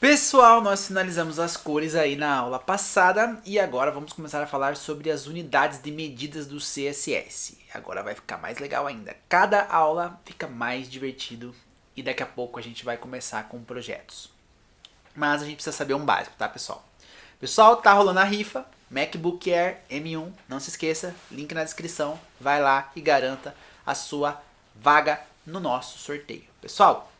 Pessoal, nós finalizamos as cores aí na aula passada e agora vamos começar a falar sobre as unidades de medidas do CSS. Agora vai ficar mais legal ainda. Cada aula fica mais divertido e daqui a pouco a gente vai começar com projetos. Mas a gente precisa saber um básico, tá, pessoal? Pessoal, tá rolando a rifa MacBook Air M1. Não se esqueça, link na descrição. Vai lá e garanta a sua vaga no nosso sorteio. Pessoal,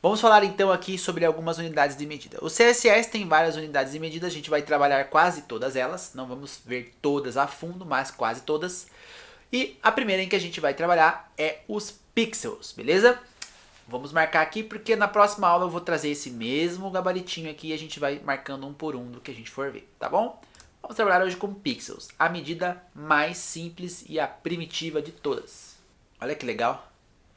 vamos falar então aqui sobre algumas unidades de medida. O CSS tem várias unidades de medida, a gente vai trabalhar quase todas elas. Não vamos ver todas a fundo, mas quase todas. E a primeira em que a gente vai trabalhar é os pixels, beleza? Vamos marcar aqui porque na próxima aula eu vou trazer esse mesmo gabaritinho aqui e a gente vai marcando um por um do que a gente for ver, tá bom? Vamos trabalhar hoje com pixels, a medida mais simples e a primitiva de todas. Olha que legal.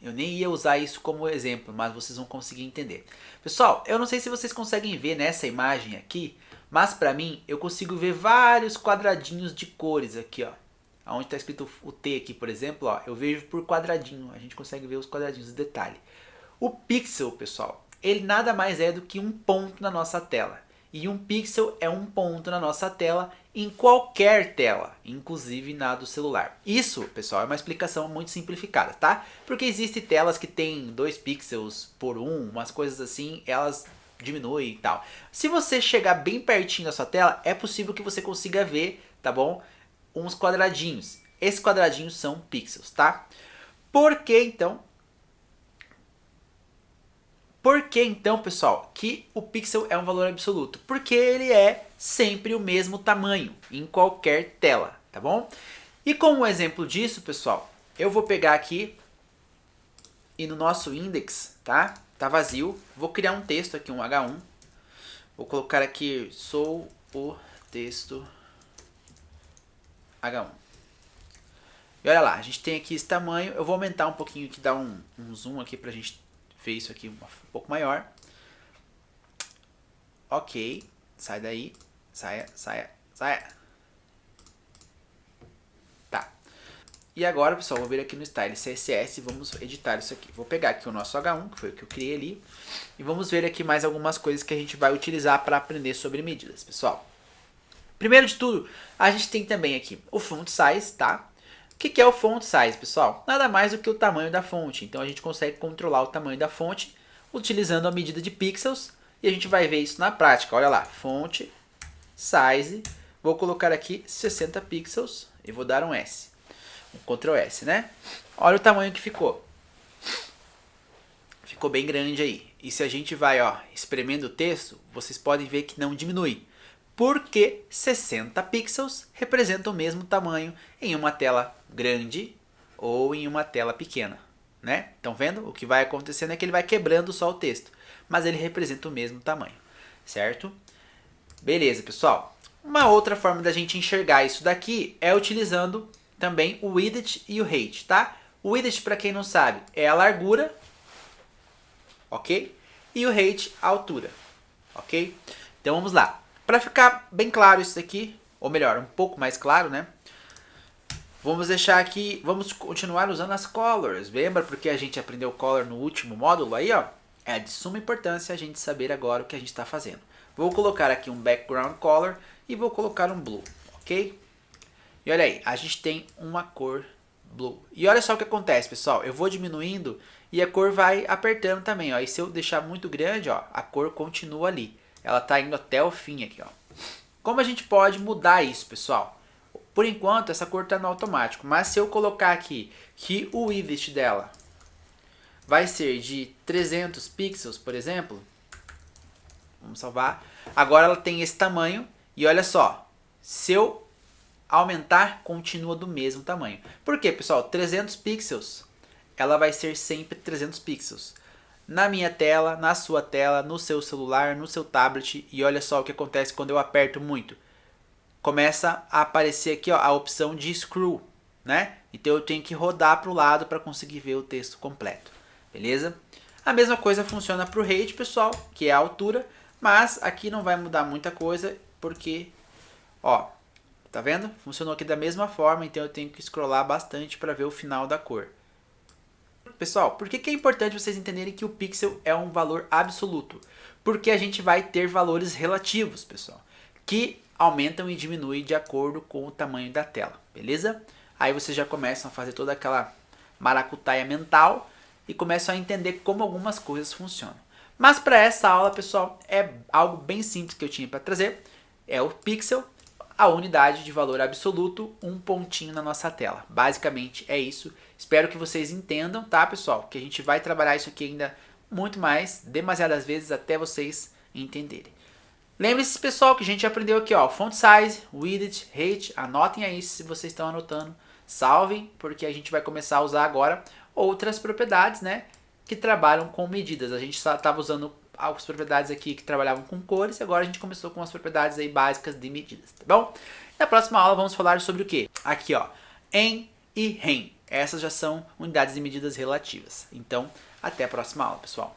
Eu nem ia usar isso como exemplo, mas vocês vão conseguir entender. Pessoal, eu não sei se vocês conseguem ver nessa imagem aqui, mas pra mim eu consigo ver vários quadradinhos de cores aqui, ó. Onde está escrito o T aqui, por exemplo, ó, eu vejo por quadradinho. A gente consegue ver os quadradinhos de detalhe. O pixel, pessoal, ele nada mais é do que um ponto na nossa tela. E um pixel é um ponto na nossa tela em qualquer tela, inclusive na do celular. Isso, pessoal, é uma explicação muito simplificada, tá? Porque existem telas que tem 2 pixels por 1, umas coisas assim, elas diminuem e tal. Se você chegar bem pertinho da sua tela, é possível que você consiga ver, tá bom? Uns quadradinhos. Esses quadradinhos são pixels, tá? Por que então? Por que então, pessoal, que o pixel é um valor absoluto? Porque ele é sempre o mesmo tamanho em qualquer tela, tá bom? E como exemplo disso, pessoal, eu vou pegar aqui e no nosso index, tá? Tá vazio. Vou criar um texto aqui, um H1. Vou colocar aqui, sou o texto H1. E olha lá, a gente tem aqui esse tamanho. Eu vou aumentar um pouquinho aqui, dar um zoom aqui pra gente ver isso aqui um pouco maior. Ok, sai daí, saia. Tá. E agora, pessoal, vou vir aqui no Style CSS e vamos editar isso aqui. Vou pegar aqui o nosso H1, que foi o que eu criei ali, e vamos ver aqui mais algumas coisas que a gente vai utilizar para aprender sobre medidas, pessoal. Primeiro de tudo, a gente tem também aqui o font size, tá? O que é o font size, pessoal? Nada mais do que o tamanho da fonte. Então a gente consegue controlar o tamanho da fonte utilizando a medida de pixels. E a gente vai ver isso na prática. Olha lá, font size. Vou colocar aqui 60 pixels e vou dar um S. Um Ctrl S, né? Olha o tamanho que ficou. Ficou bem grande aí. E se a gente vai, ó, espremendo o texto, vocês podem ver que não diminui. Porque 60 pixels representam o mesmo tamanho em uma tela grande ou em uma tela pequena, né? Estão vendo? O que vai acontecendo é que ele vai quebrando só o texto, mas ele representa o mesmo tamanho, certo? Beleza, pessoal. Uma outra forma da gente enxergar isso daqui é utilizando também o width e o height, tá? O width, para quem não sabe, é a largura, ok? E o height, a altura, ok? Então vamos lá. Para ficar bem claro isso aqui, ou melhor, um pouco mais claro, né? Vamos deixar aqui, vamos continuar usando as colors. Lembra porque a gente aprendeu color no último módulo aí, ó? É de suma importância a gente saber agora o que a gente está fazendo. Vou colocar aqui um background color e vou colocar um blue, ok? E olha aí, a gente tem uma cor blue. E olha só o que acontece, pessoal. Eu vou diminuindo e a cor vai apertando também, ó. E se eu deixar muito grande, ó, a cor continua ali. Ela está indo até o fim aqui, ó. Como a gente pode mudar isso, pessoal? Por enquanto, essa cor está no automático. Mas se eu colocar aqui que o width dela vai ser de 300 pixels, por exemplo. Vamos salvar. Agora ela tem esse tamanho. E olha só. Se eu aumentar, continua do mesmo tamanho. Por quê, pessoal? 300 pixels, ela vai ser sempre 300 pixels. Na minha tela, na sua tela, no seu celular, no seu tablet. E olha só o que acontece quando eu aperto muito. Começa a aparecer aqui, ó, a opção de scroll, né? Então eu tenho que rodar para o lado para conseguir ver o texto completo, beleza? A mesma coisa funciona para o height, pessoal, que é a altura, mas aqui não vai mudar muita coisa porque, ó, tá vendo? Funcionou aqui da mesma forma, então eu tenho que scrollar bastante para ver o final da cor. Pessoal, por que é importante vocês entenderem que o pixel é um valor absoluto? Porque a gente vai ter valores relativos, pessoal, que aumentam e diminuem de acordo com o tamanho da tela, beleza? Aí vocês já começam a fazer toda aquela maracutaia mental e começam a entender como algumas coisas funcionam. Mas para essa aula, pessoal, é algo bem simples que eu tinha para trazer. É o pixel, a unidade de valor absoluto, um pontinho na nossa tela. Basicamente é isso. Espero que vocês entendam, tá, pessoal? Que a gente vai trabalhar isso aqui ainda muito mais, demasiadas vezes, até vocês entenderem. Lembre-se, pessoal, que a gente aprendeu aqui, ó, font size, width, height. Anotem aí se vocês estão anotando. Salvem, porque a gente vai começar a usar agora outras propriedades, né, que trabalham com medidas. A gente só estava usando algumas propriedades aqui que trabalhavam com cores, e agora a gente começou com as propriedades aí básicas de medidas, tá bom? Na próxima aula vamos falar sobre o quê? Aqui, ó, en e rem. Essas já são unidades de medidas relativas. Então, até a próxima aula, pessoal.